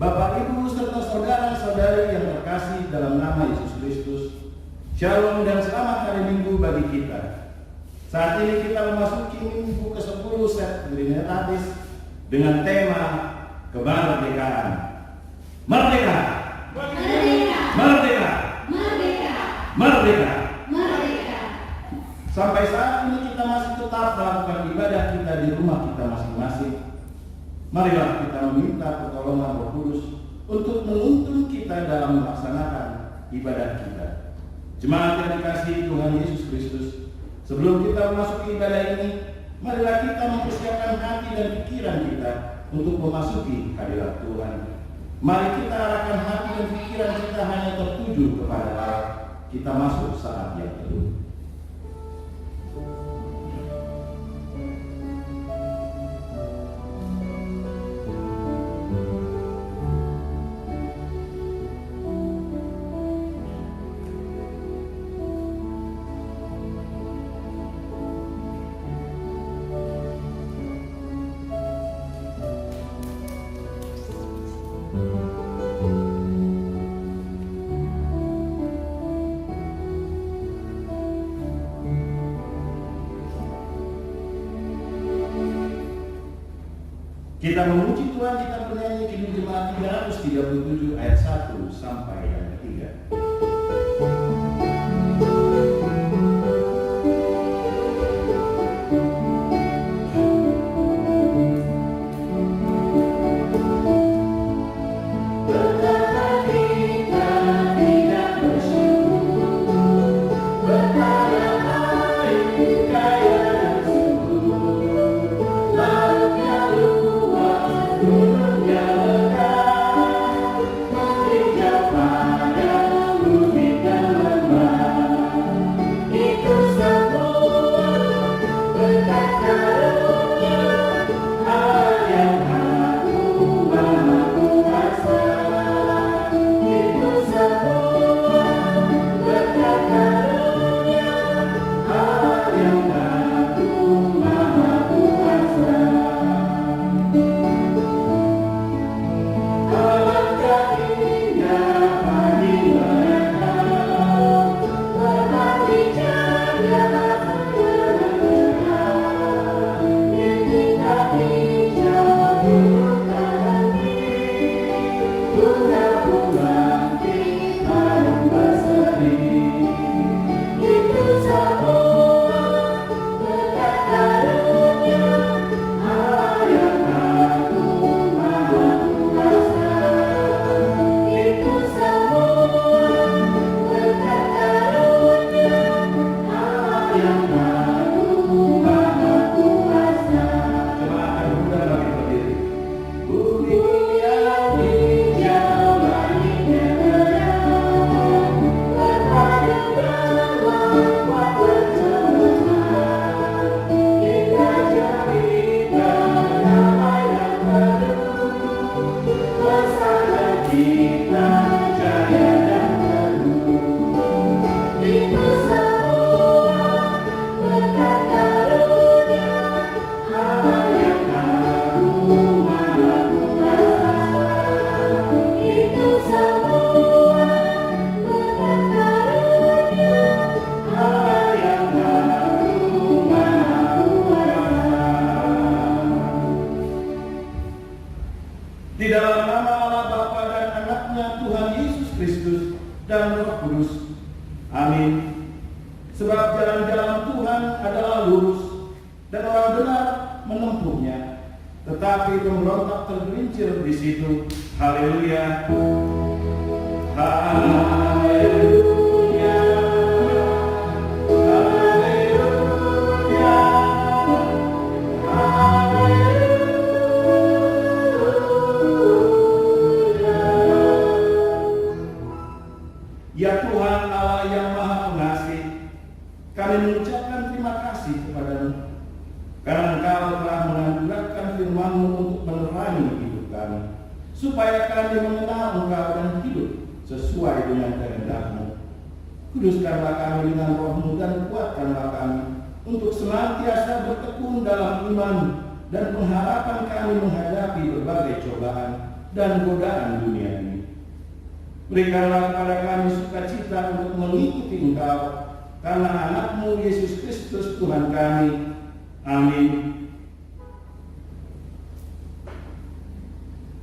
Bapak, Ibu, serta saudara-saudari yang terkasih dalam nama Yesus Kristus, Shalom dan selamat hari Minggu bagi kita. Saat ini kita memasuki minggu ke-10 set Trinitatis dengan tema kemerdekaan. Merdeka! Merdeka! Merdeka! Merdeka! Merdeka! Merdeka! Sampai saat ini kita masih tetap melakukan ibadah kita di rumah kita masing-masing. Marilah kita meminta pertolongan Roh Kudus untuk menuntun kita dalam melaksanakan ibadah kita. Jemaat yang dikasihi Tuhan Yesus Kristus, sebelum kita memasuki ibadah ini, marilah kita mempersiapkan hati dan pikiran kita untuk memasuki hadirat Tuhan. Mari kita arahkan hati dan pikiran kita hanya tertuju kepada Allah. Kita masuk saat yang teduh. Kita memuji Tuhan, kita bernyanyi Kidung Jemaat 337 ayat 1 sampai yang ketiga. Di dalam nama Allah Bapa dan Anaknya Tuhan Yesus Kristus dan Roh Kudus. Amin. Sebab jalan-jalan Tuhan adalah lurus dan orang benar menempuhnya, tetapi pemberontak tergelincir di situ. Haleluya. Haleluya. Ya Tuhan Allah yang Maha Pengasih, kami mengucapkan terima kasih kepada-Mu karena Engkau telah menganugerahkan firman-Mu untuk menerangi hidup kami, supaya kami mengenal Engkau dan hidup sesuai dengan kehendak-Mu. Kuduskanlah kami dengan Roh-Mu dan kuatkanlah kami untuk senantiasa bertekun dalam iman dan pengharapan kami menghadapi berbagai cobaan, dan godaan dunia ini. Berikanlah kepada kami sukacita untuk mengikuti Engkau, karena anak-Mu Yesus Kristus Tuhan kami. Amin.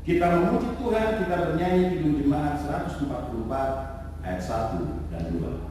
Kita memuji Tuhan, kita bernyanyi Kidung Jemaat 144 ayat 1 dan 2.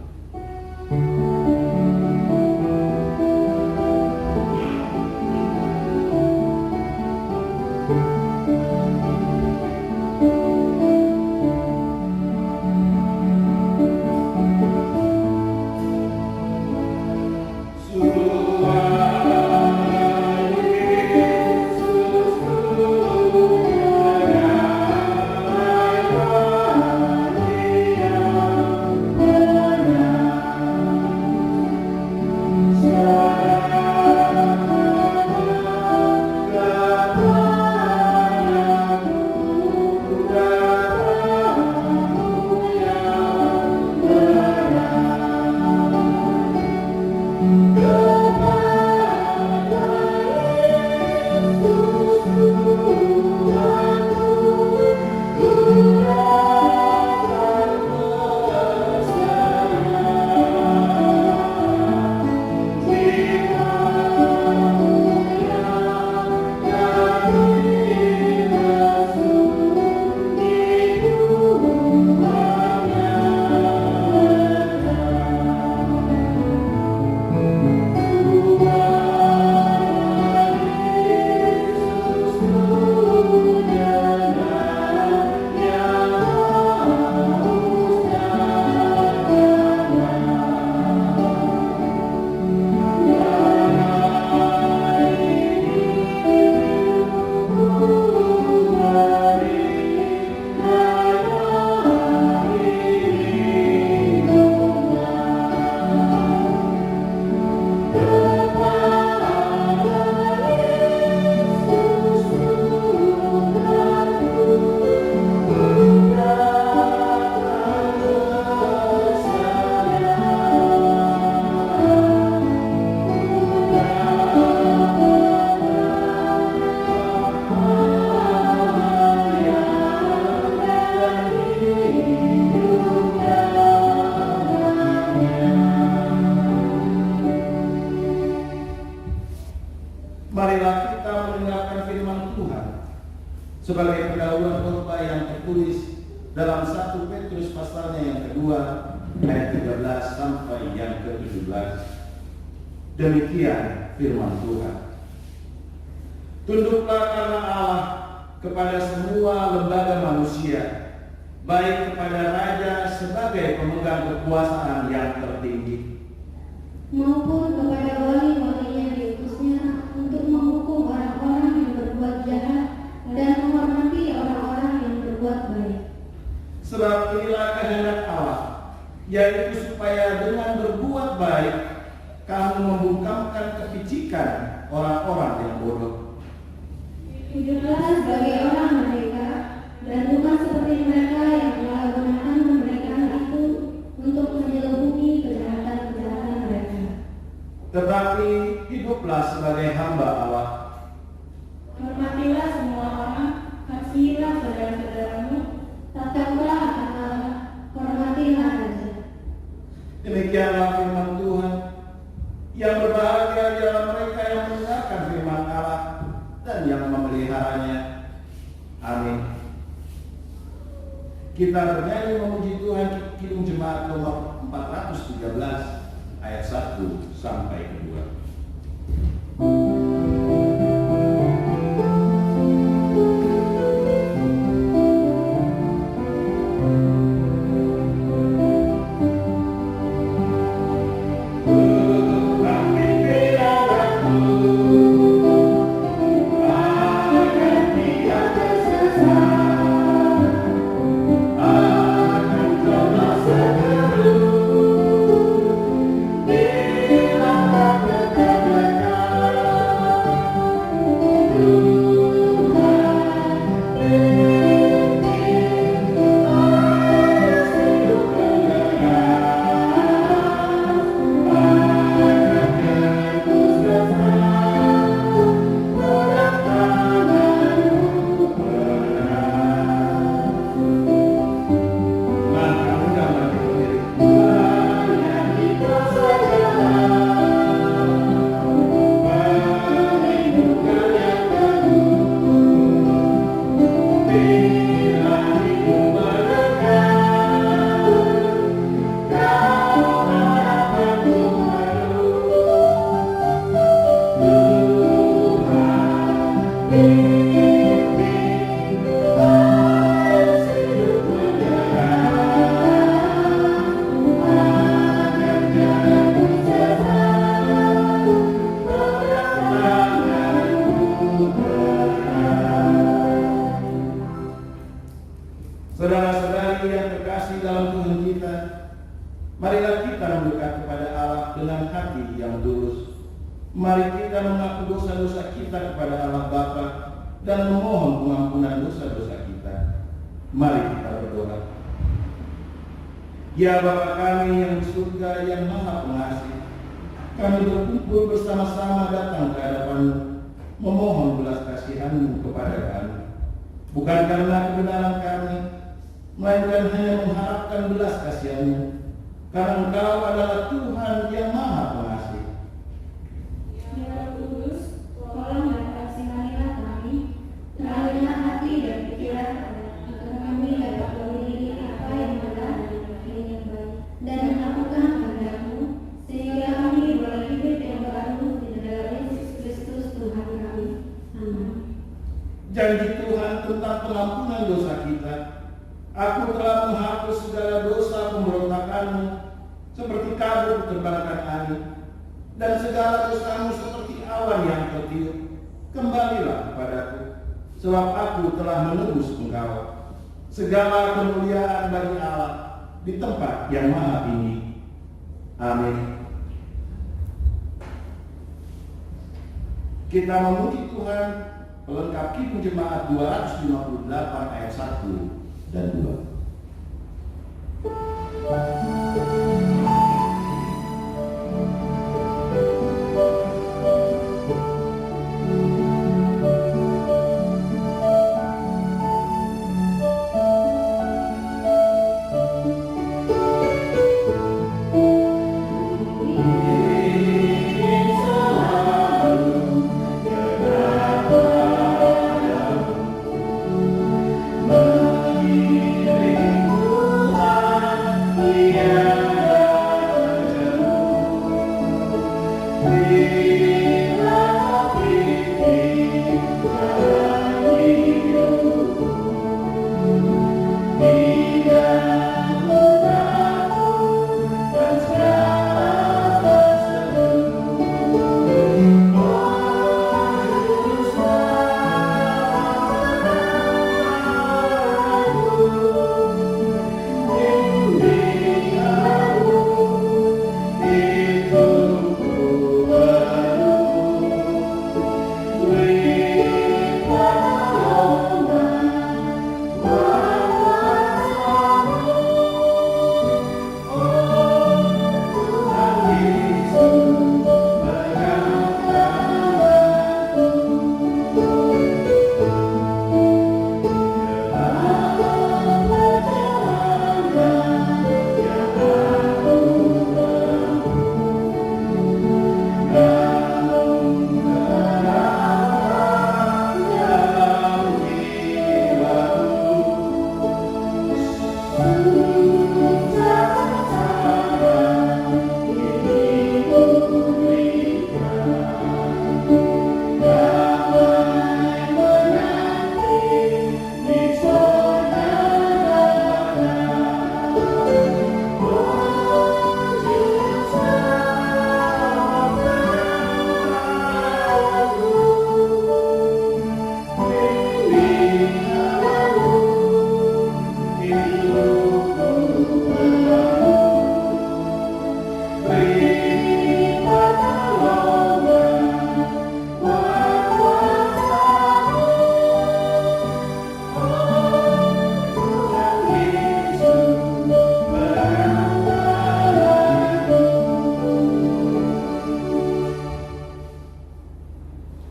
Marilah kita mendengarkan firman Tuhan sebagai pendahuluan khotbah yang tertulis dalam 1 Petrus pasalnya yang kedua ayat 13 sampai yang ke-17. Demikian firman Tuhan. Tunduklah karena Allah kepada semua lembaga manusia, baik kepada raja sebagai pemegang kekuasaan yang tertinggi, maupun kepada wali-wali yang diutusnya untuk menghukum orang-orang yang berbuat jahat dan menghormati orang-orang yang berbuat baik. Sebab inilah kehendak Allah, yaitu supaya dengan berbuat baik kamu membungkamkan kepicikan orang-orang yang bodoh. Hiduplah sebagai orang merdeka, dan bukan seperti mereka yang telah gunakan kemerdekaan itu untuk menyelubungi kejahatan-kejahatan mereka. Tetapi hiduplah sebagai hamba Allah. Hormatilah semua orang, kasihilah saudara-saudaramu, taatkanlah akan Allah, hormatilah raja. Demikianlah firman Tuhan. Yang berbahagia ialah mereka yang mendengarkan firman Allah dan yang memeliharanya. Amin. Kita bernyanyi memuji Tuhan Kidung Jemaat nomor 413 ayat 1 sampai 2. Saudara-saudari yang terkasih dalam Tuhan kita, marilah kita mendekat kepada Allah dengan hati yang tulus. Mari kita mengaku dosa-dosa kita kepada Allah Bapa dan memohon pengampunan dosa-dosa kita. Mari kita berdoa. Ya Bapa kami yang di surga yang Maha Pengasih, kami berkumpul bersama-sama datang ke hadapan-Mu, memohon belas kasihan-Mu kepada kami. Bukan karena kebenaran kami, melainkan hanya mengharapkan belas kasihan-Mu, karena Engkau adalah Tuhan yang Maha Pengasih. Ya Kudus, tolong dan kasihanilah kami, teralihkan hati dan pikiran kami, agar kami dapat memiliki apa yang benar dan yang baik, dan melakukan kehendak-Mu, sehingga kami boleh hidup yang baru di dalam Yesus Kristus Tuhan kami. Amin. Janji Tuhan tentang pengampunan dosa kita. Aku telah menghapus segala dosa pemberontakan-Mu, seperti kabut terbangkan angin, dan segala dosa-Mu seperti awan yang tertiup. Kembalilah kepadaku, sebab aku telah menebus Engkau. Segala kemuliaan bagi Allah di tempat yang maha tinggi. Amin. Kita memuji Tuhan, pelengkap Kidung Jemaat 258 ayat 1 dan 2.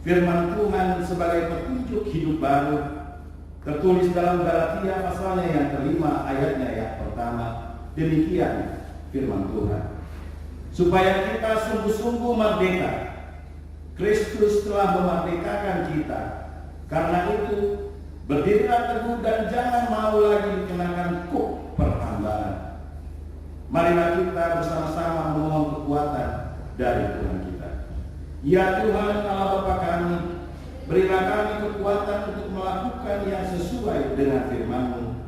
Firman Tuhan sebagai petunjuk hidup baru tertulis dalam Galatia pasalnya yang kelima ayatnya yang pertama. Demikian firman Tuhan, supaya kita sungguh-sungguh merdeka. Kristus telah memerdekakan kita. Karena itu berdirilah teguh dan jangan mau lagi dikenakan kuk pertambahan. Marilah kita bersama-sama memohon kekuatan dari Tuhan kita. Ya Tuhan Allah Bapa kami, Berilah kami kekuatan untuk melakukan yang sesuai dengan firman-Mu.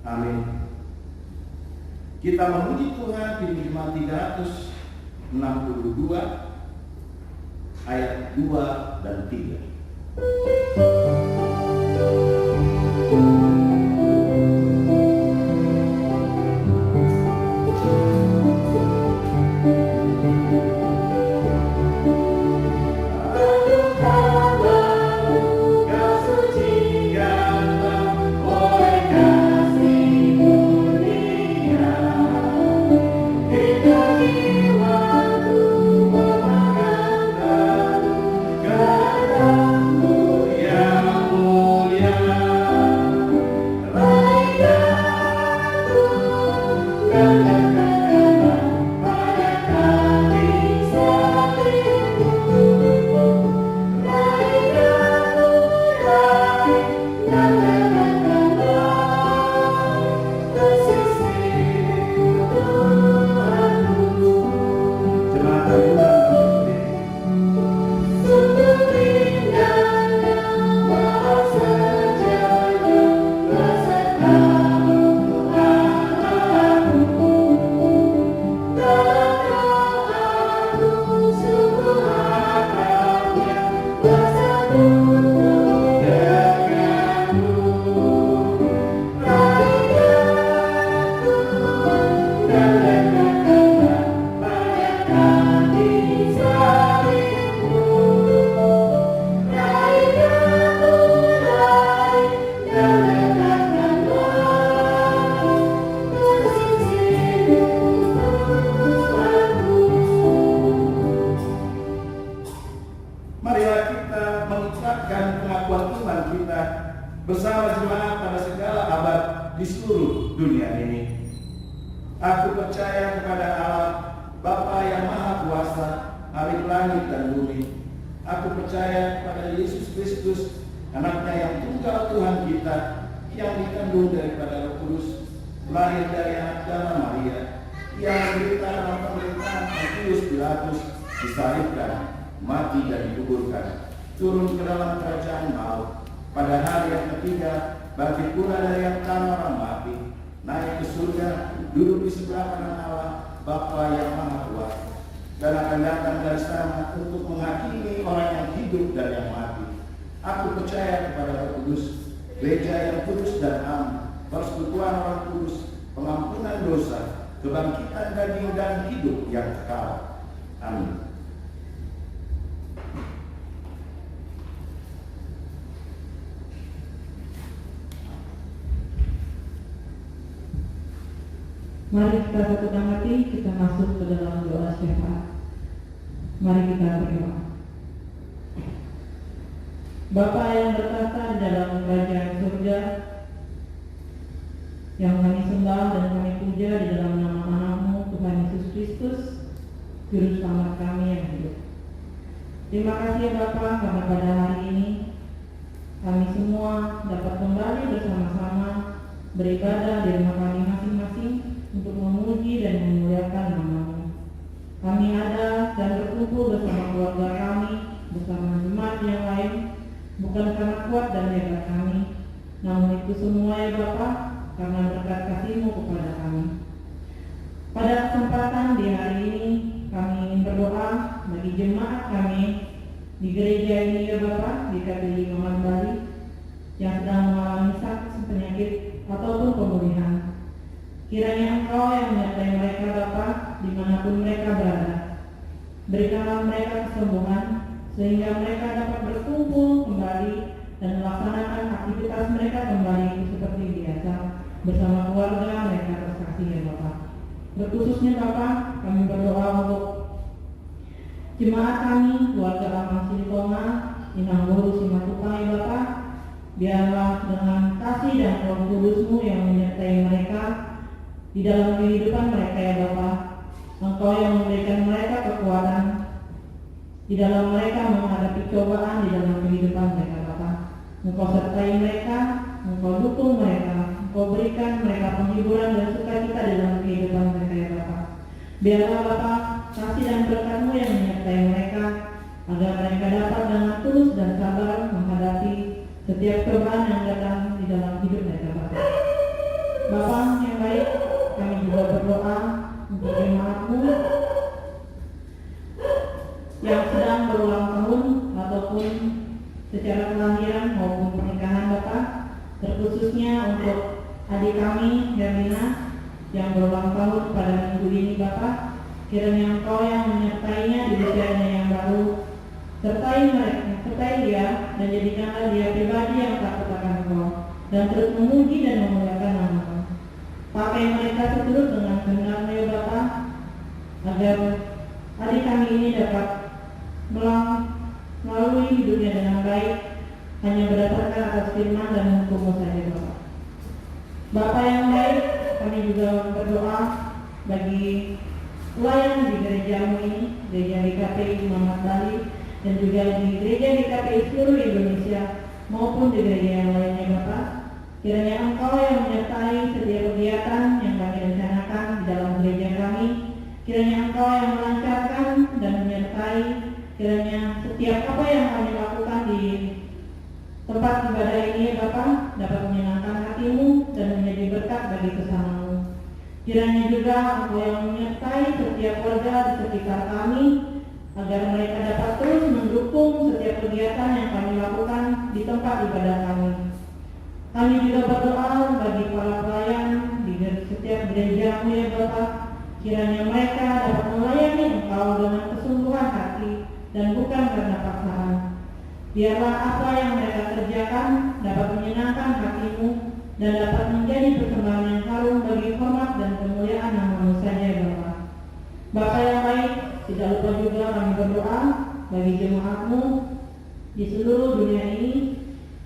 Amin. Kita memuji Tuhan di Jemaat 362 ayat 2 dan 3. bersama jemaat pada segala abad di seluruh dunia ini. Aku percaya kepada Allah, Bapa yang Maha Kuasa, Hari langit dan bumi. Aku percaya kepada Yesus Kristus, Anaknya yang tunggal Tuhan kita, yang dikandung daripada Roh Kudus, lahir dari anak darah Maria, yang menderita dalam pemerintahan Pontius Pilatus, disalibkan, mati dan dikuburkan, turun ke dalam kerajaan maut. Pada hari yang ketiga, bangkit pula dari antara orang mati, naik ke surga, duduk di sebelah kanan Allah, Bapa yang Maha Kuasa, dan akan datang dari sana untuk menghakimi orang yang hidup dan yang mati. Aku percaya kepada Roh Kudus, gereja yang kudus dan am, persekutuan orang kudus, pengampunan dosa, kebangkitan daging dan hidup yang kekal. Amin. Mari kita satukan hati, kita masuk ke dalam doa syafaat. Mari kita berdoa. Bapa yang bertata di dalam kerajaan surga, yang kami sembah dan kami puja di dalam nama Anakmu Tuhan Yesus Kristus, Juru Selamat kami yang hidup. Terima kasih Bapa, karena pada hari ini kami semua dapat kembali bersama-sama beribadah di rumah kami masing-masing untuk memuji dan memuliakan nama-Mu. Kami ada dan berkumpul bersama keluarga kami, bersama jemaat yang lain, bukan karena kuat dan hebat kami, namun itu semua ya Bapa, karena berkat kasih-Mu kepada kami. Pada kesempatan di hari ini, kami ingin berdoa bagi jemaat kami di gereja ini ya Bapa, di KPI Muhammad Bali, yang sedang mengalami sakit penyakit ataupun pemulihan. Kiranya Engkau yang menyertai mereka Bapa, dimanapun mereka berada. Berikanlah mereka kesembuhan, sehingga mereka dapat berkumpul kembali dan melaksanakan aktivitas mereka kembali seperti biasa bersama keluarga mereka terkasih ya Bapa. Terkhususnya Bapa, kami berdoa untuk jemaat kami, keluarga Amang Silitonga, Inang Guru Simatupang ya Bapa. Biarlah dengan kasih dan Roh Kudus-Mu yang menyertai mereka di dalam kehidupan mereka ya Bapa. Engkau yang memberikan mereka kekuatan di dalam mereka menghadapi cobaan di dalam kehidupan mereka Bapa. Engkau sertai mereka, Engkau dukung mereka, Engkau berikan mereka penghiburan dan sukacita di dalam kehidupan mereka ya Bapa. Biarlah Bapa, kasih dan berkat-Mu yang menyertai mereka, agar mereka dapat dengan tulus dan sabar menghadapi setiap cobaan yang datang di dalam hidup mereka Bapa. Bapa yang baik, kami juga berdoa untuk jemaat-Mu yang sedang berulang tahun ataupun secara kelahiran maupun pernikahan Bapa, terkhususnya untuk adik kami Hermina yang berulang tahun pada minggu ini Bapa. Kiranya Engkau yang menyertainya di usianya yang baru, sertai dia dan jadikanlah dia pribadi yang takut akan Engkau dan terus memuji dan memuliakan nama-Mu. Pakai mereka seturut dengan kehendak-Mu ya Bapa, agar adik kami ini dapat melalui hidupnya dengan baik hanya berdasarkan atas firman dan hukum-Mu saja Bapa. Bapa yang baik, kami juga berdoa bagi pelayan di gereja-Mu ini, gereja GKPI Muhammad Bali, dan juga di gereja GKPI seluruh Indonesia maupun di gereja yang lainnya Bapak. Kiranya Engkau yang menyertai setiap kegiatan yang kami rencanakan di dalam gereja kami. Kiranya Engkau yang melancarkan dan menyertai. Kiranya setiap apa yang kami lakukan di tempat ibadah ini Bapak dapat menyenangkan hati-Mu dan menjadi berkat bagi sesama-Mu. Kiranya juga Engkau yang menyertai setiap keluarga di sekitar kami, agar mereka dapat terus mendukung setiap kegiatan yang kami lakukan di tempat ibadah kami. Kami juga berdoa bagi para pelayan di setiap gereja-Mu ya Bapak. Kiranya mereka dapat melayani Engkau dengan kesungguhan hati dan bukan karena paksaan. Biarlah apa yang mereka kerjakan dapat menyenangkan hati-Mu dan dapat menjadi persembahan yang harum bagi hormat dan kemuliaan nama-Mu saja ya Bapak. Bapa yang baik, tidak lupa juga kami berdoa bagi jemaat-Mu di seluruh dunia ini.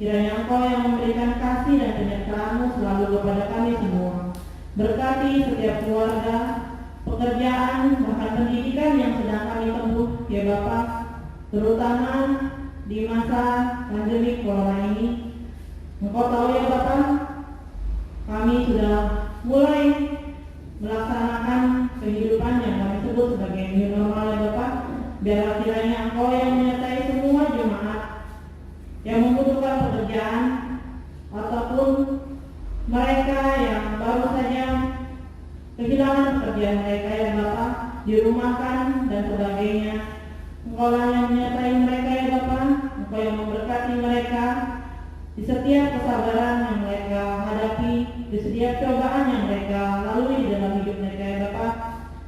Kiranya Engkau yang memberikan kasih dan penyertaan-Mu selalu kepada kami semua. Berkati setiap keluarga, pekerjaan, bahkan pendidikan yang sedang kami tempuh ya Bapak, terutama di masa pandemi corona ini. Engkau tahu ya Bapak, kami sudah mulai melaksanakan kehidupan yang kami sebut sebagai new normal ya Bapak. Biarlah kiranya Engkau yang menyertai semua jemaat yang membutuhkan pekerjaan ataupun mereka yang baru saja kehilangan pekerjaan mereka ya Bapak, dirumahkan dan sebagainya. Engkau yang menyertai mereka ya Bapak, Engkau yang memberkati mereka di setiap kesabaran yang mereka hadapi, di setiap cobaan yang mereka lalui dalam hidup mereka ya Bapak.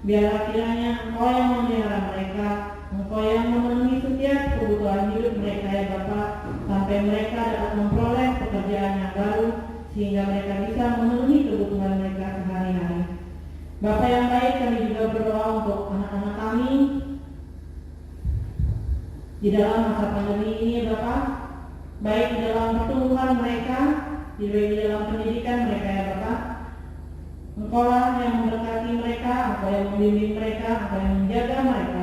Biarlah kiranya Engkau yang memelihara mereka, Engkau yang memenuhi setiap kebutuhan hidup mereka ya Bapak, sampai mereka dapat memperoleh pekerjaan yang baru sehingga mereka bisa memenuhi kebutuhan mereka sehari-hari. Bapak yang baik, kami juga berdoa untuk anak-anak kami di dalam masa pandemi ini ya Bapak, baik di dalam pertumbuhan mereka, di dalam pendidikan mereka ya Bapak. Engkau lah yang memberkati mereka, Engkau yang membimbing mereka, Engkau yang menjaga mereka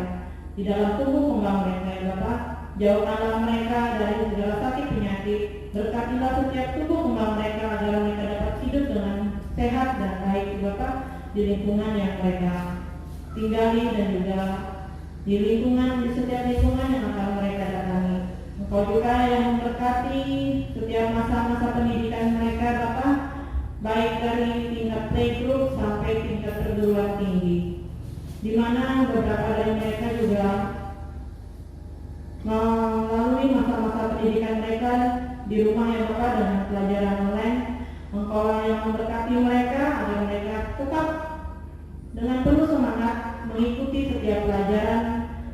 di dalam tubuh kembang mereka ya Bapak. Jauhkanlah mereka dari segala sakit penyakit, berkatilah setiap tubuh kembang mereka agar mereka dapat hidup dengan sehat dan baik ya Bapak, di lingkungan yang mereka tinggali dan juga di setiap lingkungan yang akan mereka datangi. Engkau juga yang memberkati setiap masa-masa pendidikan mereka Bapak, baik dari tingkat playgroup sampai tingkat perguruan tinggi, di mana beberapa dari mereka juga melalui masa-masa pendidikan mereka di rumah ya Bapak dengan pelajaran online. Engkau yang memberkati mereka agar mereka tetap dengan penuh semangat mengikuti setiap pelajaran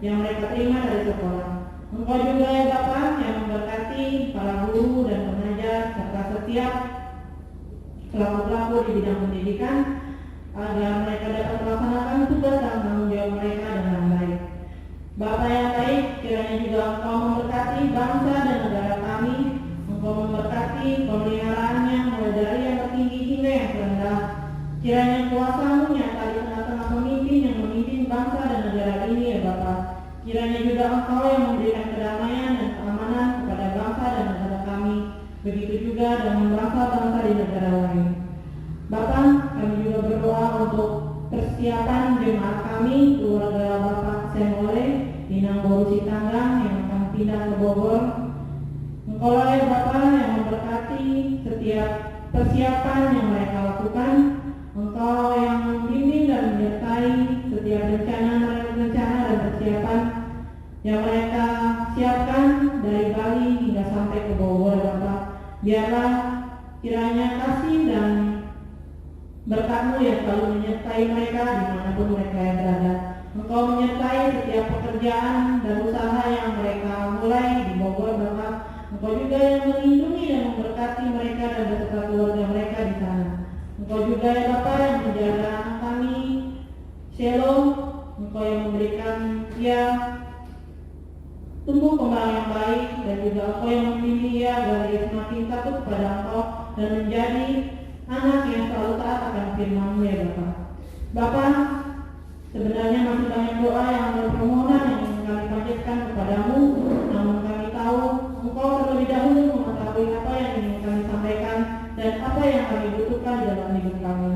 yang mereka terima dari sekolah. Engkau juga ya Bapak yang memberkati para guru dan pengajar serta setiap pelaku-pelaku di bidang pendidikan agar mereka dapat melaksanakan tugas dan tanggung jawab mereka dengan baik. Bapak yang baik, kiranya juga Engkau memberkati bangsa dan negara kami. Engkau memberkati pemeliharaannya mulai dari yang tertinggi hingga yang terendah. Kiranya kuasa-Mu nyata di tengah-tengah pemimpin yang memimpin bangsa dan negara ini ya Bapak. Kiranya juga Engkau yang memberikan kedamaian dan keamanan kepada bangsa dan negara kami. Begitu juga dengan bangsa-bangsa di negara lain. Bapak, kami juga berdoa untuk persiapan jemaat kami, keluarga Bapak Semole di Nanggoru Sitanggang yang akan pindah ke Bogor. Engkaulah ya Bapa yang memberkati setiap persiapan yang mereka lakukan. Engkau yang membimbing dan menyertai setiap rencana dan persiapan yang mereka siapkan dari Bali hingga sampai ke Bogor, Bapak. Biarlah kiranya kasih dan berkat-Mu yang selalu menyertai mereka dimanapun mereka yang berada. Engkau menyertai setiap pekerjaan dan usaha yang mereka mulai di Bogor, Bapak. Engkau juga yang melindungi dan memberkati mereka dan beserta keluarga mereka di sana. Engkau juga ya Bapa yang menjaga anak kami, Shalom. Engkau yang memberikan dia tumbuh kembang yang baik, dan juga Engkau yang membimbing dia agar dia semakin takut kepada Engkau dan menjadi anak yang selalu taat akan firman-Mu ya Bapa. Bapa, sebenarnya masih banyak doa yang permohonan yang ingin kami panjatkan kepadamu, namun kami tahu Engkau terlebih dahulu mengetahui apa yang ingin kami sampaikan dan apa yang kami butuhkan di dalam hidup kami.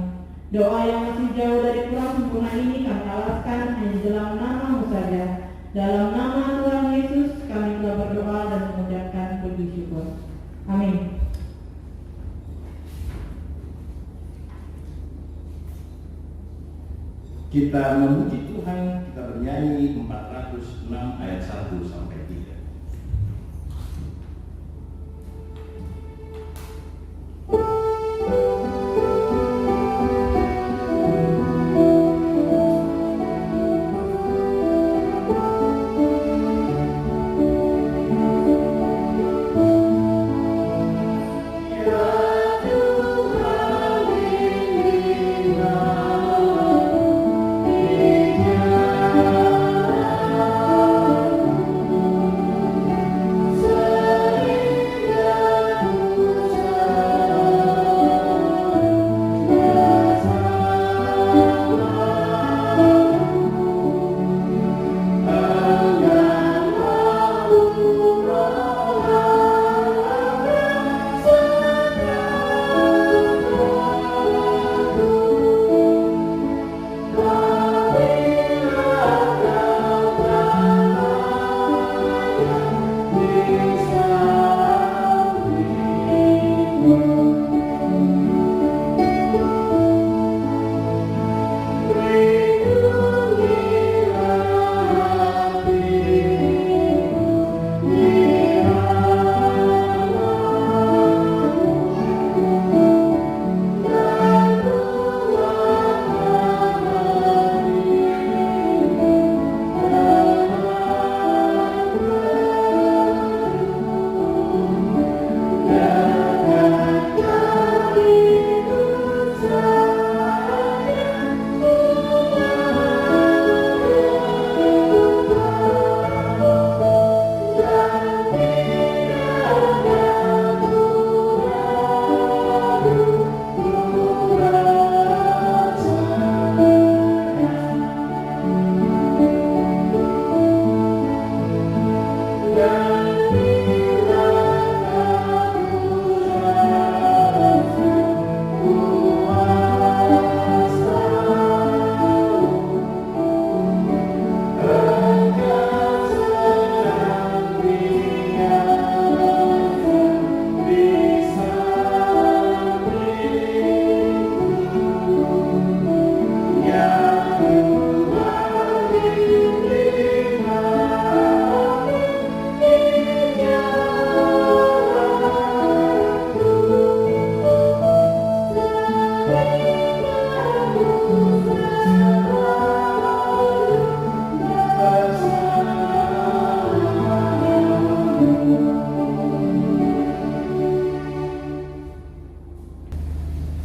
Doa yang masih jauh dari kurang sempurna ini kami alaskan hanya di dalam nama-Mu saja. Dalam nama Tuhan Yesus kami telah berdoa dan mengucapkan puji syukur. Amin. Kita memuji Tuhan, kita bernyanyi 406 ayat 1 sampai 3.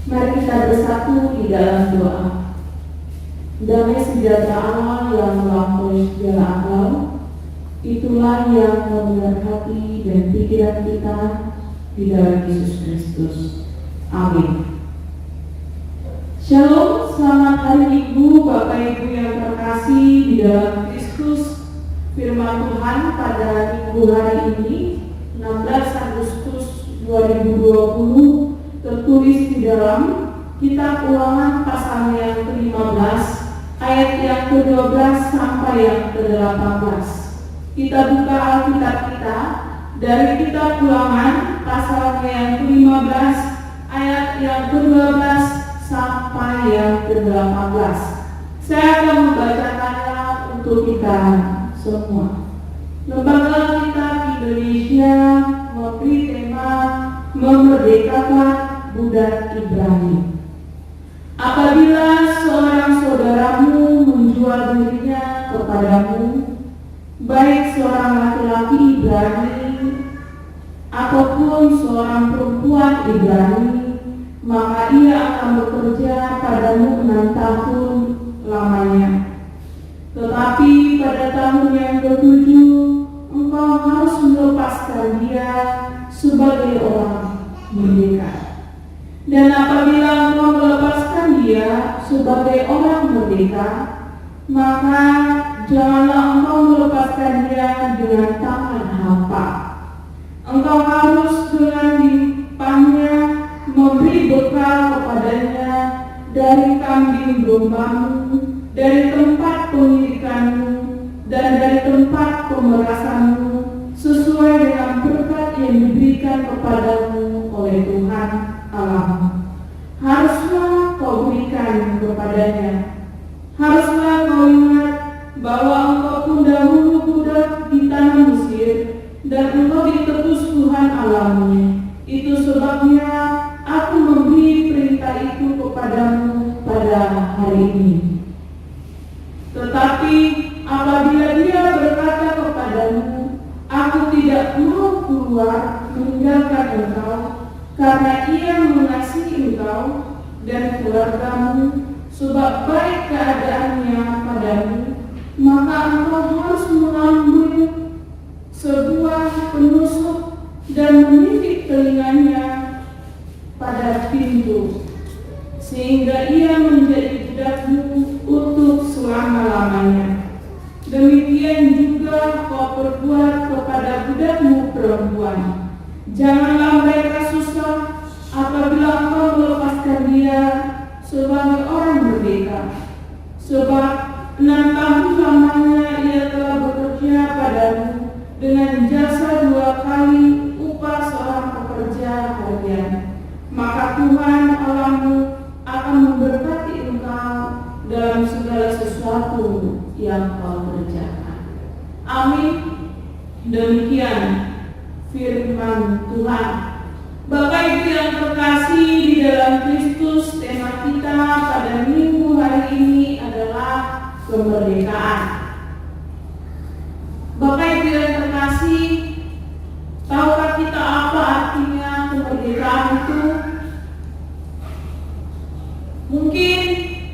Mari kita bersatu di dalam doa. Damai sejahtera Allah yang melampaui segala akal, itulah yang membenar hati dan pikiran kita di dalam Yesus Kristus. Amin. Shalom, selamat hari Minggu Bapak Ibu yang terkasih di dalam Kristus. Firman Tuhan pada minggu hari ini 16 Agustus 2020 tertulis di dalam Kitab Ulangan pasal yang ke-15 ayat yang ke-12 sampai yang ke-18. Kita buka Alkitab kita dari kitab Ulangan pasalnya yang ke-15 ayat yang ke-12 sampai yang ke-18. Saya akan membacakannya untuk kita semua. Lembaga Kitab Indonesia memberi tema memerdekakan budak Ibrani. Apabila seorang saudaramu menjual dirinya kepadamu, baik seorang laki-laki Ibrani ataupun seorang perempuan Ibrani, maka ia akan bekerja padamu 6 tahun lamanya. Tetapi pada tahun yang ke-7 engkau harus melepaskan dia sebagai orang merdeka. Dan apabila engkau melepaskan dia sebagai orang merdeka, maka janganlah engkau melepaskan dia dengan tangan hampa. Engkau harus dengan limpahnya memberi bekal kepadanya dari kambing dombamu, dari tempat pemilikanmu, dan dari tempat pemerasanmu, sesuai dengan berkat yang diberikan kepadamu oleh Tuhan Allahmu. Haruslah kau berikan kepadanya. Haruslah kau ingat bahwa engkau pun dahulu budak di tanah Mesir, dan engkau ditebus Tuhan Allahmu. Itu sebabnya aku memberi perintah itu kepadamu pada hari ini. Tetapi apabila dia berkata kepadamu, aku tidak mau keluar meninggalkan engkau, karena ia mengasihi engkau dan keluargamu, sebab baik keadaannya padamu, maka engkau harus mengambil sebuah penusuk dan mendidik telinganya pada pintu, sehingga ia menjadi budakmu untuk selama-lamanya. Demikian juga kau perbuat kepada budakmu perempuan. Janganlah mereka susah apabila engkau melepaskan dia sebagai orang merdeka, sebab 6 tahun lamanya ia telah bekerja padamu dengan jasa 2 kali upah seorang pekerja harian. Maka Tuhan Allahmu akan memberkati engkau dalam segala sesuatu yang kau kerjakan. Amin. Demikian firman Tuhan. Bapak Ibu yang terkasih di dalam Kristus, tema kita pada minggu hari ini adalah kemerdekaan. Bapak Ibu yang terkasih, tahukah kita apa artinya kemerdekaan itu? Mungkin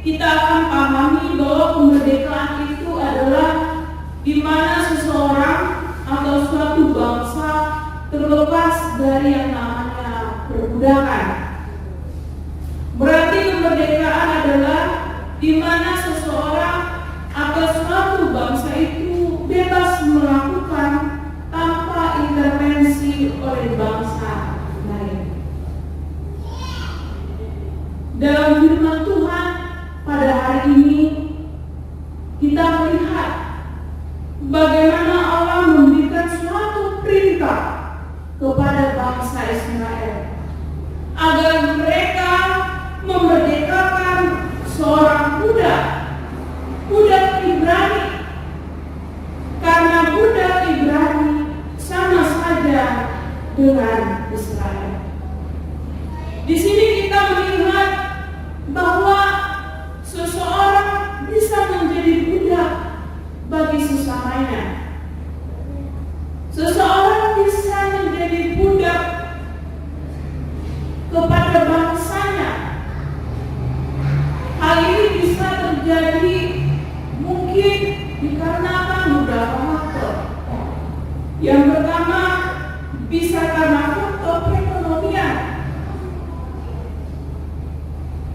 kita akan pahami bahwa kemerdekaan itu adalah di mana seseorang atau suatu bangsa terlepas dari yang namanya perbudakan. Berarti kemerdekaan adalah di mana seseorang atau suatu bangsa itu bebas melakukan tanpa intervensi oleh bangsa lain. Dalam firman Tuhan pada hari ini kita melihat bagaimana Allah memberikan suatu perintah kepada bangsa Israel agar mereka memerdekakan seorang budak Ibrani, karena budak Ibrani sama saja dengan Israel. Di sini kita melihat bahwa seseorang bisa menjadi budak bagi sesamanya. Seseorang bisa menjadi budak kepada bangsanya. Hal ini bisa terjadi mungkin dikarenakan beberapa faktor. Yang pertama, bisa karena faktor perekonomian.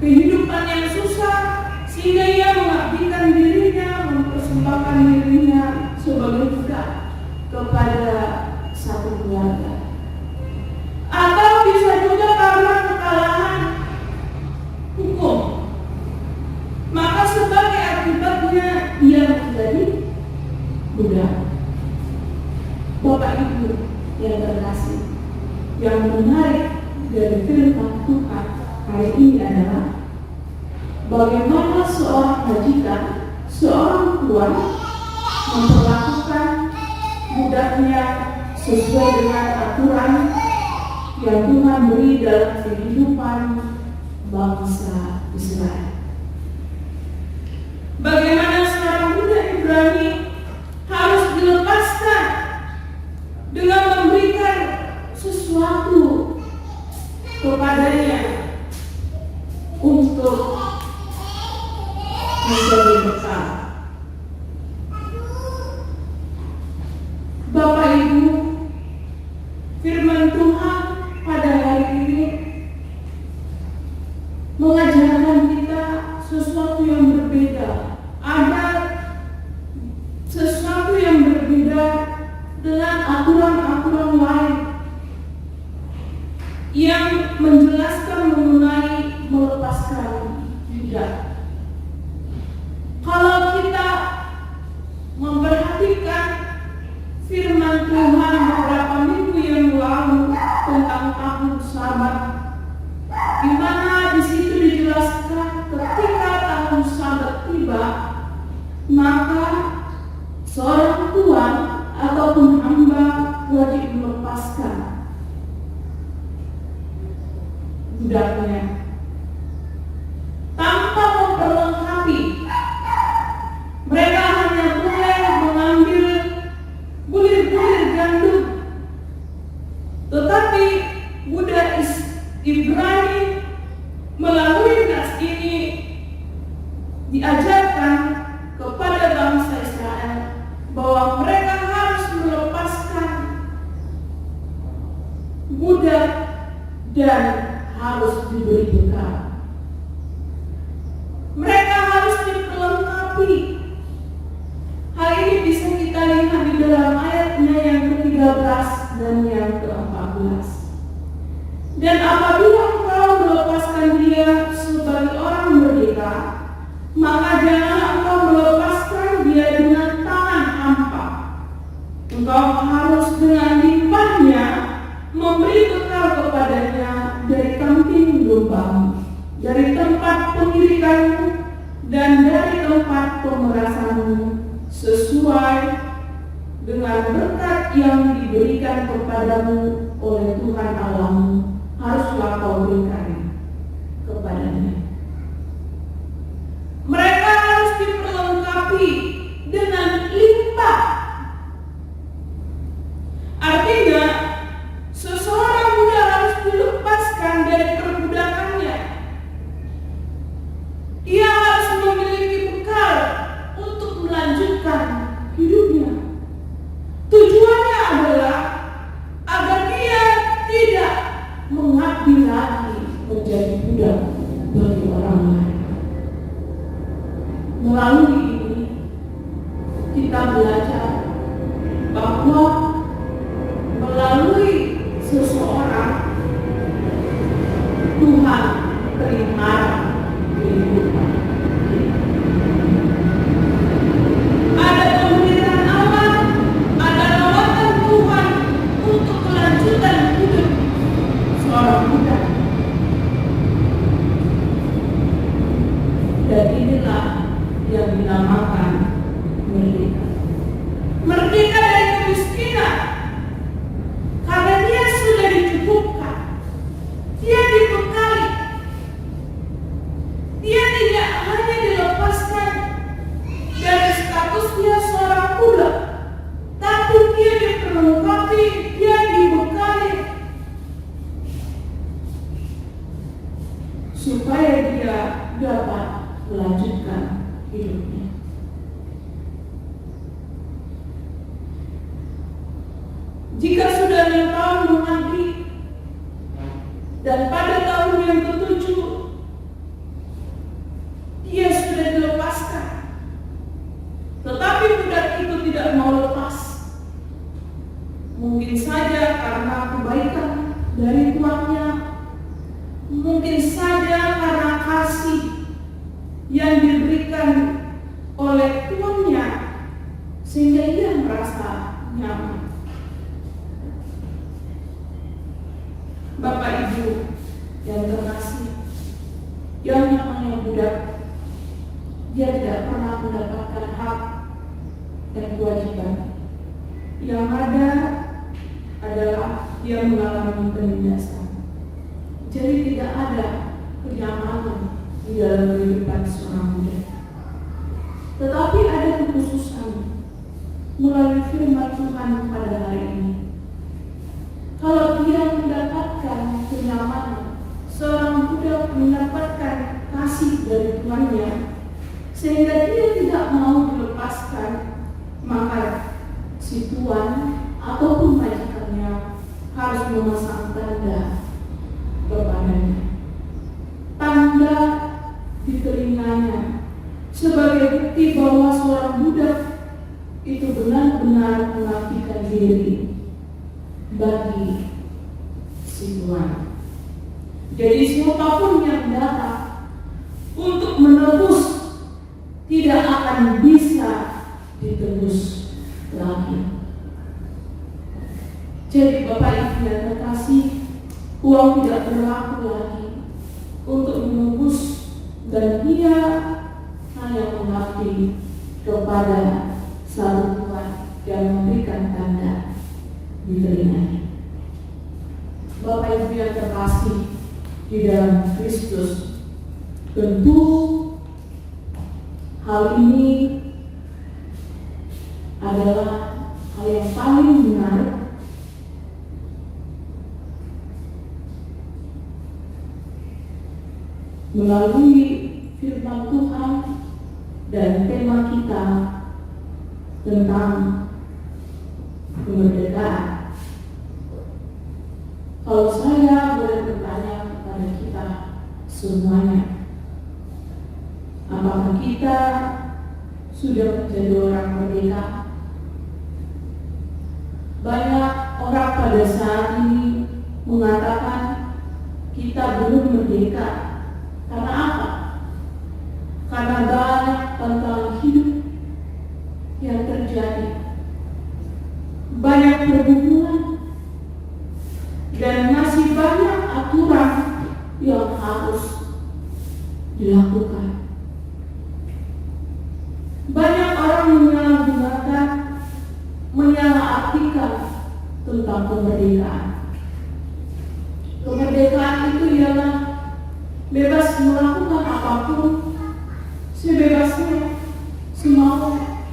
Kehidupan yang susah sehingga ia mengabdikan dirinya, mempersembahkan dirinya sebagai budak kepada satu keluarga. Atau bisa juga karena kekalahan hukum, maka sebagai akibatnya ia menjadi budak. Bapak Ibu yang dari firman Tuhan hari ini adalah bagaimana seorang majikan, seorang tuan memperlakukan budaknya sesuai dengan aturan yang Tuhan beri dalam kehidupan bangsa Israel. Bagaimana seorang budak Ibrani harus dilepaskan dengan memberikan sesuatu kepadanya untuk menjadi bekal. Bapak Ibu, firman Tuhan pada hari ini mengajarkan kita sesuatu yang berbeda. Ada sesuatu yang berbeda dengan aturan-aturan lain yang menjelaskan mengenai melepaskan budak. Kalau kita memperhatikan firman Tuhan beberapa minggu yang lalu tentang tahun Sabat, di mana di situ dijelaskan ketika tahun Sabat tiba, maka seorang tuan ataupun hamba wajib melepaskan budaknya tanpa memperlengkapi. Mereka hanya boleh mengambil bulir-bulir gandum, tetapi budak Ibrani melalui nas ini diajarkan kepada bangsa Israel bahwa mereka harus melepaskan budak dan harus diberi bekal. Mereka harus diperlengkapi. Hal ini bisa kita lihat di dalam ayatnya yang ke-13 dan yang ke-14. Dan apabila engkau melepaskan dia sebagai orang merdeka, maka janganlah engkau melepaskan dia dengan tangan hampa. Engkau harus dengan limpahnya memberi bekal kepadanya dari kambing dombamu, dari tempat pengirikanmu, dan dari tempat pemerasanmu, sesuai dengan berkat yang diberikan kepadamu oleh Tuhan Allahmu, haruslah kau berikan kepadanya. Mereka harus diperlengkapi dengan limpah. Artinya, seseorang muda harus dilepaskan dari perbudakannya. Ia harus memiliki bekal untuk melanjutkan hidupnya. Tujuannya adalah agar dia tidak mengabdi lagi menjadi budak bagi orang lain. Melalui ini kita belajar bahwa melalui seseorang Tuhan pelihara kehidupan. Ada pemberian Allah, ada lawatan Tuhan untuk kelanjutan hidup seorang budak. Dan inilah yang dinamakan merdeka. Merdeka dari kemiskinan. Karena dia sudah dicukupkan, dia dibekali, dia tidak hanya dilepaskan dari status dia seorang budak, tapi dia diperlengkapi, dia dibekali supaya dia dapat melanjutkan hidupnya. Jika sudah 6 tahun mengabdi dan pada tahun yang ke-7 dia sudah dilepaskan, tetapi budak itu tidak mau lepas, mungkin saja karena kebaikan dari tuannya, mungkin saja karena kasih yang diberikan oleh tuannya sehingga ia merasa nyaman. Bapak Ibu, yang terkasih, yang namanya budak, dia tidak pernah mendapatkan hak dan kewajiban. Yang ada adalah dia mengalami penindasan. Jadi tidak ada kenyamanan di dalam kehidupan seorang budak. Tetapi ada kekhususan melalui firman Tuhan pada hari ini. Kalau dia mendapatkan kenyamanan, seorang budak mendapatkan kasih dari Tuhannya, sehingga dia tidak mau dilepaskan, maka si tuan ataupun majikannya harus memasang tanda kepadanya, tanda di telinganya, sebagai bukti bahwa seorang budak itu benar-benar mengabdikan diri bagi si tuan. Jadi siapapun yang datang untuk menebus tidak akan bisa ditebus lagi. Jadi Bapak Ibu yang terkasih, uang tidak berlaku lagi untuk menebus, dan dia hanya mengabdi kepada satu Tuhan yang memberikan tanda di telinganya. Bapak Ibu yang terkasih di dalam Kristus, tentu hal ini adalah hal yang paling menarik melalui firman Tuhan dan tema kita tentang kemerdekaan. Kalau saya boleh bertanya kepada kita semuanya, apakah kita sudah menjadi orang merdeka? Banyak orang pada saat ini mengatakan kita belum merdeka. Karena apa? Karena banyak tantangan hidup yang terjadi, banyak pergumulan, dan masih banyak aturan yang harus dilakukan. Banyak orang menyalahgunakan, menyalahartikan tentang kemerdekaan. Kemerdekaan itu ialah bebas melakukan apapun sebebasnya, semaunya.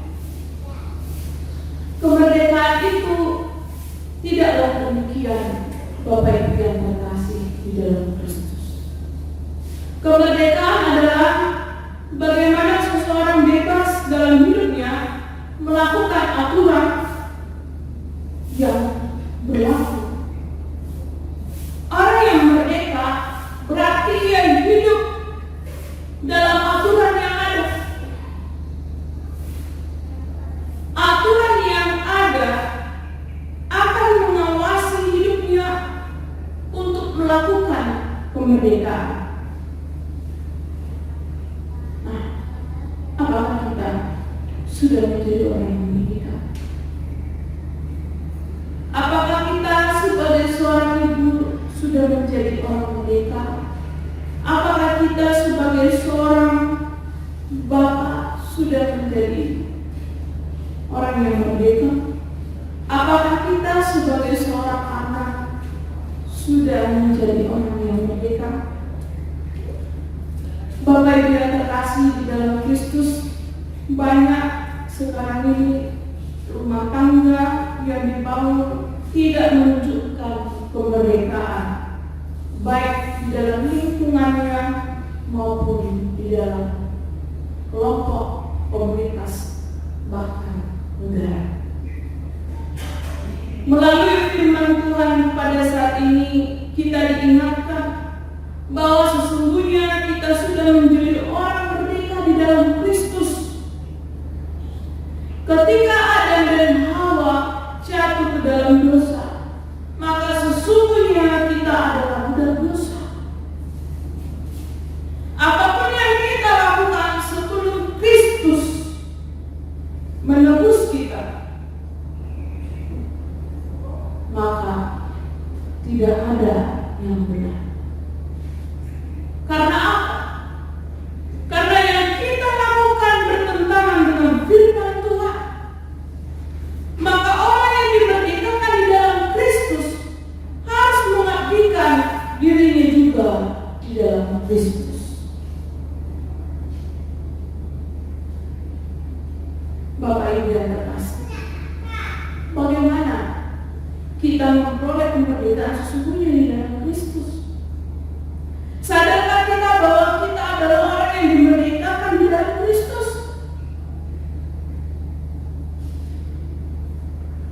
Kemerdekaan itu tidaklah demikian, Bapak Ibu yang terkasih di dalam Kristus. Kemerdekaan adalah bagaimana seseorang bebas dalam hidupnya melakukan aturan yang berlaku. Orang yang merdeka berarti ia hidup dalam aturan yang ada. Aturan yang ada akan mengawasi hidupnya untuk melakukan kemerdekaan. Nah, apakah kita sudah menjadi orang yang merdeka? Apakah kita sebagai seorang ibu sudah menjadi orang merdeka? Apakah kita sebagai seorang bapak sudah menjadi orang yang merdeka? Apakah kita sebagai seorang anak sudah menjadi orang yang merdeka? Bapak Ibu yang terkasih di dalam Kristus, banyak sekarang ini rumah tangga yang dibangun tidak menunjukkan kemerdekaan, baik di dalam lingkungannya maupun di dalam kelompok, komunitas, bahkan negara. Melalui firman Tuhan pada saat ini kita diingatkan bahwa sesungguhnya kita sudah menjadi orang merdeka di dalam Kristus. Ketika Adam dan Hawa jatuh ke dalam dosa, maka sesungguhnya kita adalah budak dosa. Apapun yang kita lakukan sebelum Kristus menebus kita, juga di dalam Kristus. Bapak Ibu yang terkasih, bagaimana kita memperoleh kemerdekaan sesungguhnya di dalam Kristus? Sadarkah kita bahwa kita adalah orang yang dimerdekakan di dalam Kristus?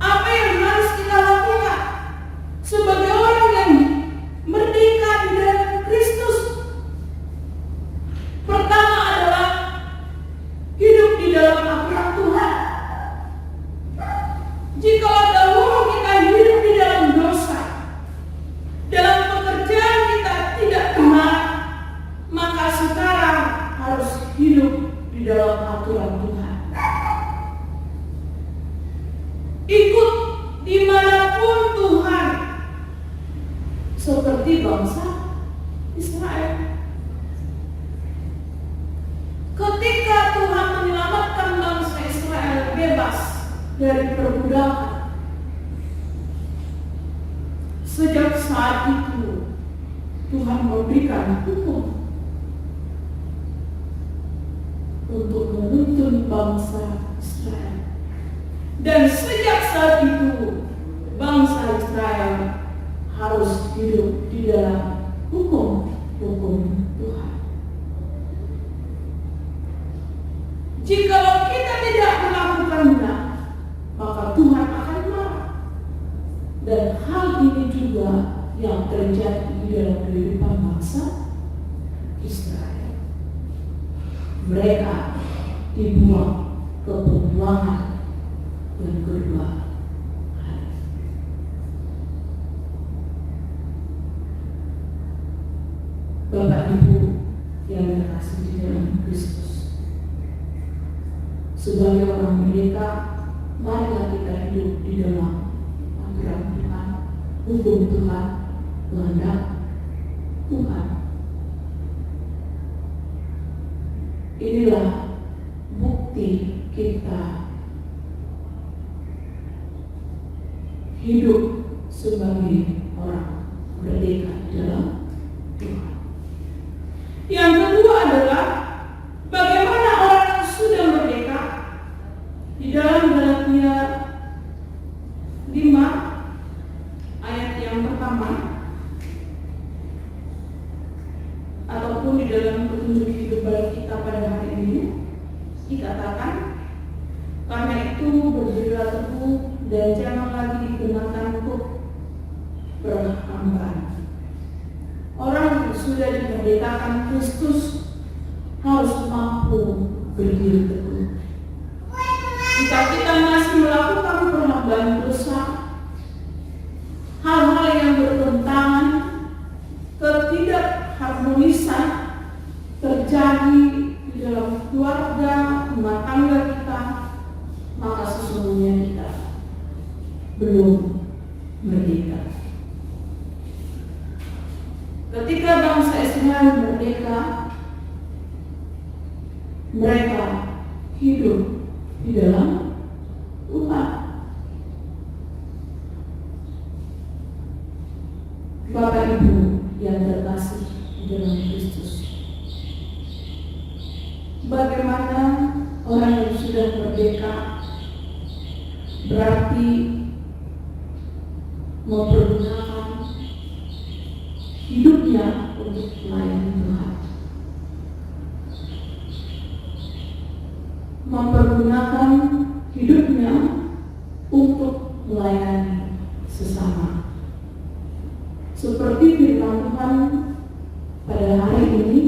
Apa yang harus kita lakukan sebagai orang yang merdeka di dalam Kristus? Pertama adalah hidup di dalam aturan Tuhan. Jika dahulu kita hidup di dalam dosa, dalam pekerjaan kita tidak benar, maka sekarang harus hidup di dalam aturan Tuhan. Ikut dimanapun Tuhan, seperti bangsa Israel. Ketika Tuhan menyelamatkan bangsa Israel bebas dari perbudakan, sejak saat itu Tuhan memberikan hukum untuk menuntun bangsa Israel. Dan sejak saat itu bangsa Israel harus hidup di dalam hukum-hukum Tuhan. Jikalau kita tidak melakukannya, maka Tuhan akan marah. Dan hal ini juga yang terjadi di dalam kehidupan bangsa Israel. Mereka dibuang ke pembuangan yang kedua kali. Bapak Ibu yang dikasihi di dalam Kristus, sebagai orang merdeka, marilah kita hidup di dalam aturan Tuhan, hukum Tuhan, kehendak Tuhan. Inilah bukti kita hidup sebagai orang merdeka di dalam Tuhan. Yang kedua adalah bagaimana orang yang sudah merdeka. Di dalam Galatia 5 ayat yang pertama, ataupun di dalam petunjuk hidup baru kita pada hari ini, dikatakan, karena itu berdirilah teguh dan jangan lagi digunakan untuk berhambaran. Orang yang sudah dimerdekakan Kristus harus mampu berdiri teguh. Jika kita masih melakukan perhambaan dosa, hal-hal yang bertentangan, ketidakharmonisan terjadi di dalam keluarga, rumah tangga kita, maka sesungguhnya kita belum merdeka. Ketika bangsa Israel merdeka, mereka hidup di dalam Tuhan. Bapak Ibu yang terkasih di dalam Kristus, bagaimana orang yang sudah merdeka berarti mempergunakan hidupnya untuk melayani Tuhan, mempergunakan hidupnya untuk melayani sesama. Seperti firman Tuhan pada hari ini,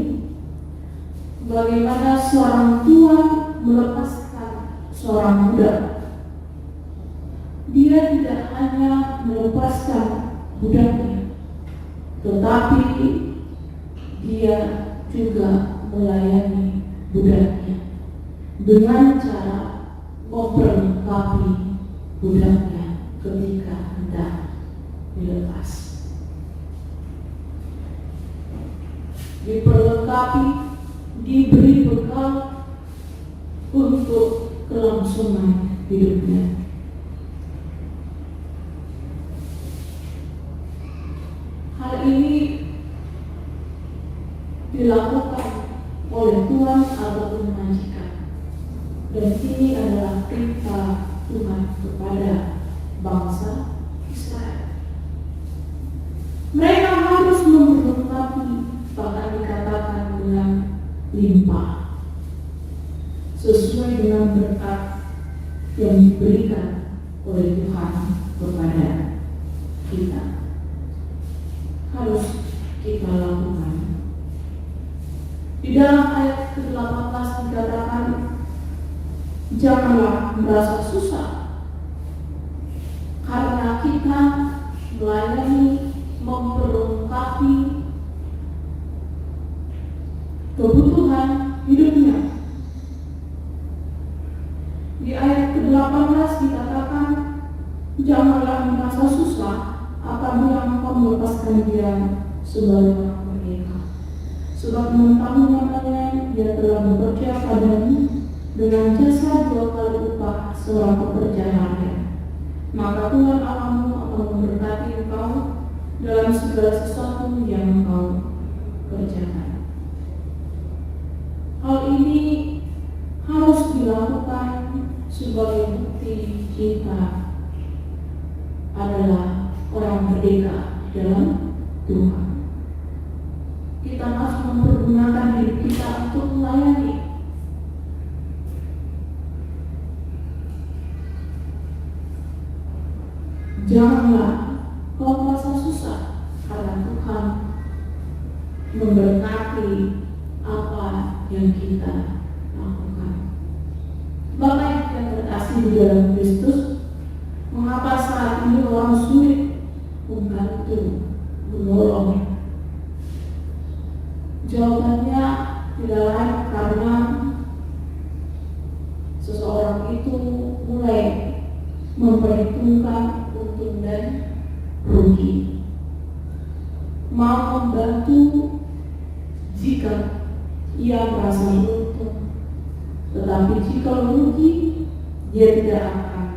bagaimana seorang tua melepaskan seorang muda. Dia tidak hanya melepaskan budaknya, tetapi dia juga melayani budaknya dengan cara memperlengkapi budaknya ketika hendak dilepas. Diperlengkapi, diberi bekal untuk kelangsungan hidupnya. Hal ini dilakukan oleh Tuhan ataupun majikan. Dan ini adalah perintah Tuhan kepada bangsa Israel. Mereka harus memperlengkapi, bahkan dikatakan dengan limpah, sesuai dengan berkat yang diberikan oleh Tuhan kepada kita. Harus kita lakukan. Di dalam ayat ke-18 dikatakan, janganlah merasa susah karena kita melayani, memperlengkapi kebutuhan hidupnya. Di ayat ke-18 dikatakan, janganlah merasa susah apabila engkau melepaskan dia sebagai orang merdeka. Sebab mengetahui namanya dia telah bekerja padamu dengan jasa 2 kali upah seorang pekerja harian. Maka Tuhan Allahmu akan memberkati engkau dalam segala sesuatu yang engkau kerjakan. Hal ini harus dilakukan sebagai bukti kita adalah orang merdeka dalam Tuhan. Kita harus mempergunakan diri kita untuk melayani. Janganlah kau merasa susah karena Tuhan memberkati apa yang kita lakukan. Bapak yang terkasih di dalam Kristus, mengapa saat ini orang sulit membantu, menolong? Jawabannya tidak lain karena seseorang itu mulai memperhitungkan untung dan rugi. Mau membantu jika ia merasa untung, tetapi jika rugi, dia tidak akan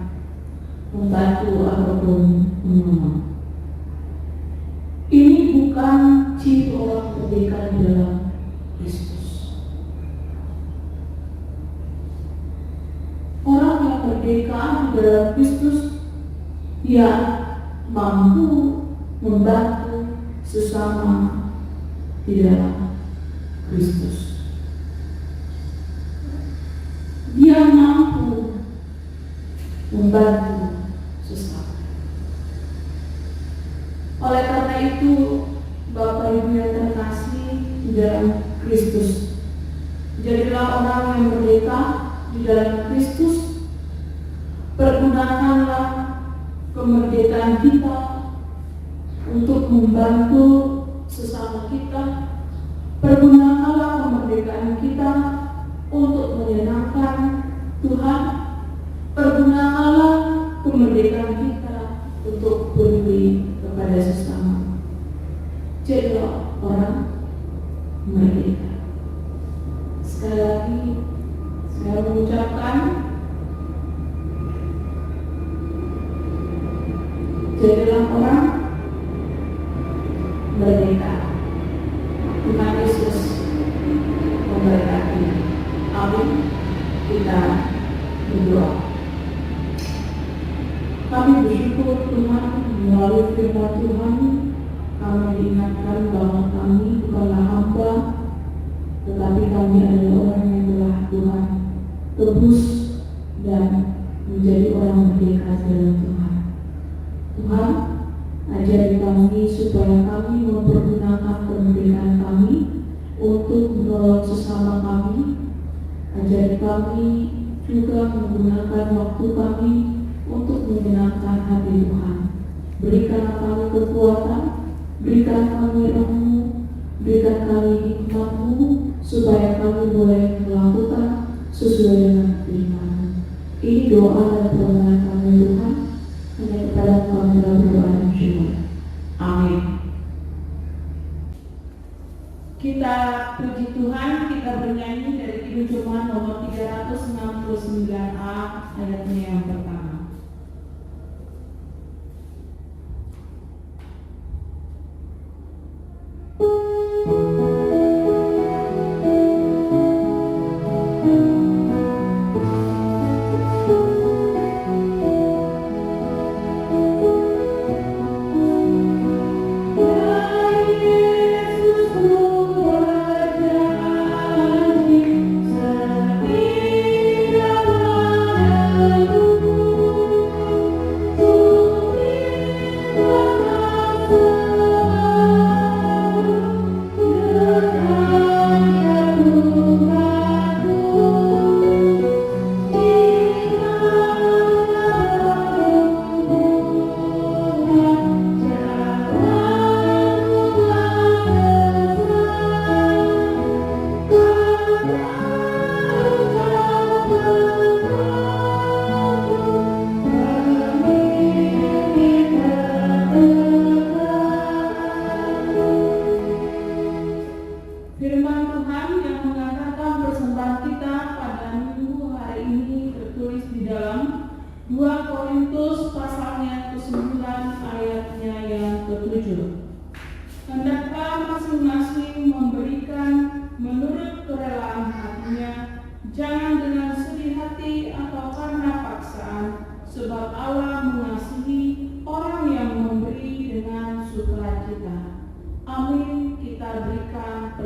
membantu ataupun menolong. Ini bukan ciri orang merdeka di dalam Kristus. Orang yang merdeka di dalam Kristus, dia mampu membantu sesama di dalam Kristus. Dia mampu membantu sesama. Oleh karena itu, Bapak Ibu yang terkasih di dalam Kristus, jadilah orang yang merdeka di dalam Kristus. Pergunakanlah kemerdekaan kita untuk membantu sesama kita. Pergunakanlah kemerdekaan kita untuk menyenangkan Tuhan. Pergunakanlah kemerdekaan kita untuk peduli kepada sesama. Jadilah orang merdeka. Sekali lagi saya mengucapkan, jadilah orang merdeka. Tuhan Yesus memberkati. Amin. Kita berdoa. Kami bersyukur Tuhan, melalui firman Tuhan kami diingatkan bahwa kami bukanlah hamba, tetapi kami adalah orang yang telah Tuhan tebus dan menjadi orang merdeka dalam Tuhan. Tuhan, ajari kami supaya kami mempergunakan kemerdekaan kami untuk menolong sesama kami. Ajari kami juga menggunakan waktu kami untuk menyenangkan hati Tuhan. Berikanlah kami kekuatan, berikan kami roh-Mu, berikan kami hikmat-Mu, supaya kami boleh melakukan sesuai dengan firman-Mu. Ini doa dan permohonan kami Tuhan, hanya kepada kami dalam doa dan syukur. Amin. Kita puji Tuhan, kita bernyanyi dari Kidung Jemaat nomor 369A ayatnya yang pertama.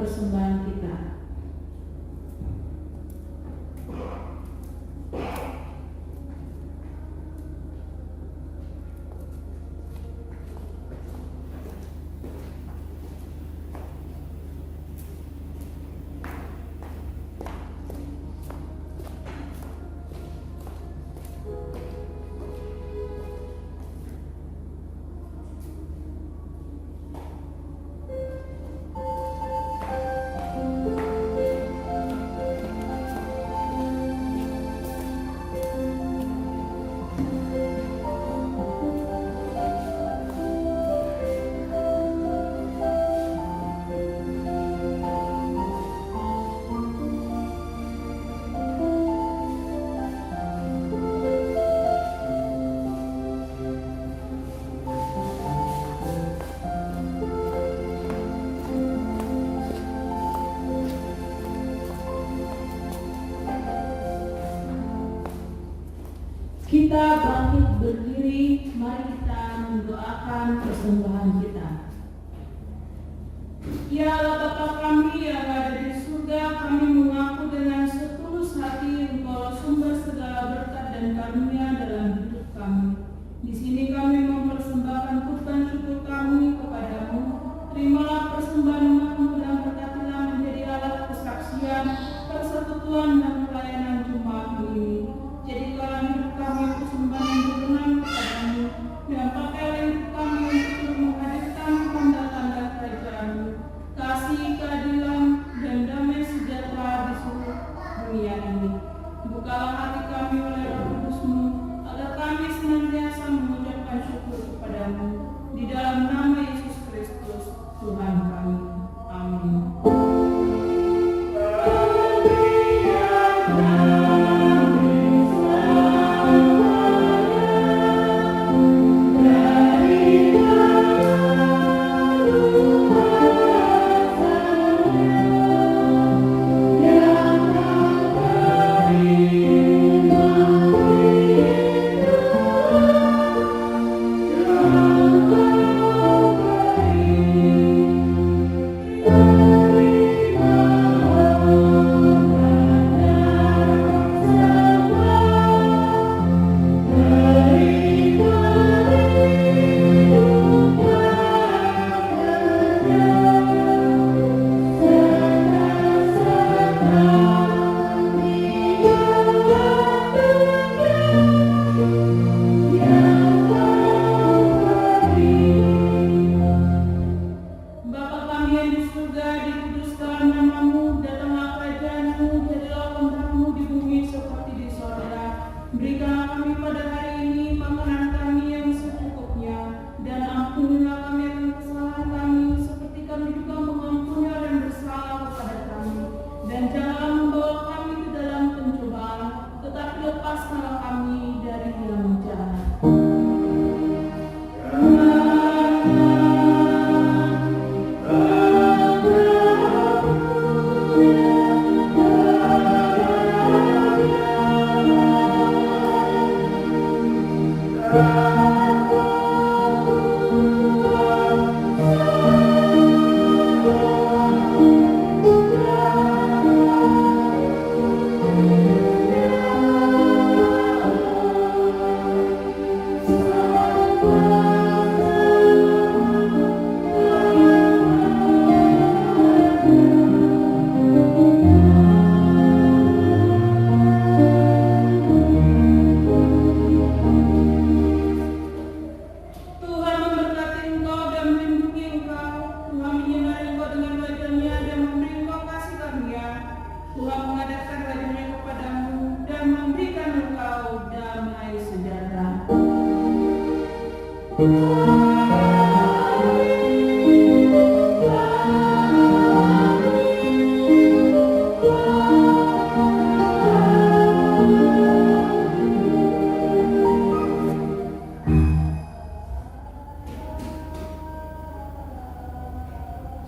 persembahan kita. Kita bangkit berdiri, mari kita mendoakan persembahan kita. Ya Allah Bapa kami yang ada di surga, kami mengaku dengan setulus hati Engkau sumber segala berkat dan karunia dalam hidup kami. Di sini kami mempersembahkan kurban syukur kami kepadamu. Terimalah persembahan umat-Mu dan berkatilah menjadi alat kesaksian, persekutuan dan pelayanan Jumat-Mu ini. Jadikanlah hidup kami persembahan yang berkenan kepadamu, dan pakailah hidup kami untuk menghadirkan tanda-tanda kerajaan-Mu, kasih, keadilan, dan damai sejahtera di seluruh dunia ini. Bukalah hati kami oleh Roh Kudus-Mu, agar kami senantiasa mengucapkan syukur kepadamu. Di dalam nama Yesus Kristus, Tuhan kami. Amin.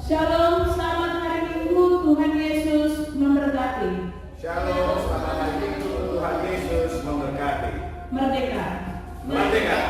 Shalom, selamat hari Minggu, Tuhan Yesus memberkati. Shalom, selamat hari Minggu, Tuhan Yesus memberkati. Merdeka. Merdeka.